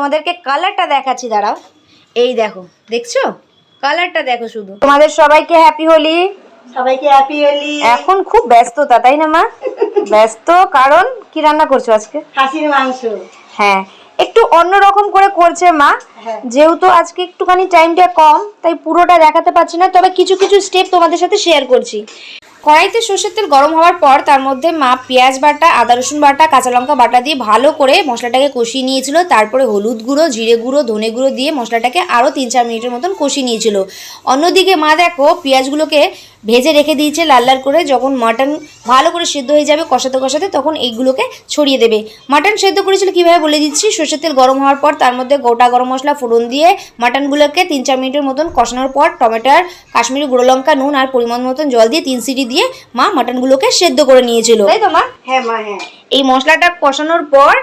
তোমাদেরকে কালারটা দেখাচ্ছি, দাঁড়াও। এই দেখো, দেখছো কালারটা দেখো শুধু। তোমাদের সবাইকে হ্যাপি হোলি। সবাইকে হ্যাপি হোলি। এখন খুব ব্যস্ততা তাই না মা? ব্যস্ত কারণ কি রান্না করছো আজকে? খাসির মাংস। হ্যাঁ, একটু অন্যরকম করে করছে মা। যেহেতু আজকে একটুখানি টাইমটা কম, তাই পুরোটা দেখাতে পারছি না, তবে কিছু কিছু স্টেপ তোমাদের সাথে শেয়ার করছি। কড়াইতে সর্ষের তেল গরম হওয়ার পর তার মধ্যে মা পেঁয়াজ বাটা, আদা রসুন বাটা, কাঁচা লঙ্কা বাটা দিয়ে ভালো করে মশলাটাকে কষিয়ে নিয়েছিল। তারপরে হলুদ গুঁড়ো, জিরে গুঁড়ো, ধনে গুঁড়ো দিয়ে মশলাটাকে আরও 3-4 মিনিটের মতন কষিয়ে নিয়েছিল। অন্যদিকে মা দেখো পেঁয়াজগুলোকে ভেজে রেখে দিয়েছে লাল লাল করে। যখন মাটন ভালো করে সেদ্ধ হয়ে যাবে কষাতে কষাতে, তখন এইগুলোকে ছড়িয়ে দেবে। মাটন সেদ্ধ করেছিল কীভাবে বলে দিচ্ছি। সর্ষের তেল গরম হওয়ার পর তার মধ্যে গোটা গরম মশলা ফোড়ন দিয়ে মাটনগুলোকে 3-4 মিনিটের মতন কষানোর পর টমেটোর, কাশ্মীরি গুঁড়ো লঙ্কা, নুন আর পরিমাণ মতন জল দিয়ে 3 সিটি দিয়ে মা মাটনগুলোকে সেদ্ধ করে নিয়েছিল, তাই তো মা? হ্যাঁ মা, হ্যাঁ। এই মশলাটা কষানোর পর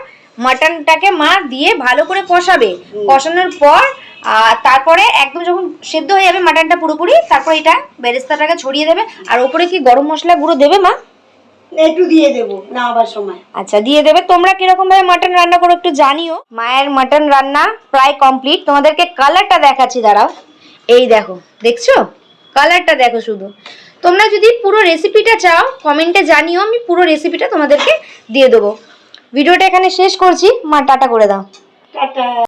মাটনটাকে মা দিয়ে ভালো করে কষাবে। কষানোর পর তারপরে একদম যখন সেদ্ধ হয়ে যাবে মাটনটা পুরোপুরি, তারপর এটা বেরেস্তাটাকে ছড়িয়ে দেবে। আর ওপরে কি গরম মশলা গুঁড়ো দেবে মা? একটু দিয়ে দেবো নামাবার সময়। আচ্ছা, দিয়ে দেবে। তোমরা কিরকম ভাবে মাটন রান্না করো একটু জানিও। মায়ের মাটন রান্না প্রায় কমপ্লিট। তোমাদেরকে কালারটা দেখাচ্ছি, দাঁড়াও। এই দেখো, দেখছো কালারটা দেখো শুধু। তোমরা যদি পুরো রেসিপিটা চাও কমেন্টে জানিও, আমি পুরো রেসিপিটা তোমাদেরকে দিয়ে দেবো। ভিডিওটা এখানে শেষ করছি। মা টাটা করে দাও। টাটা।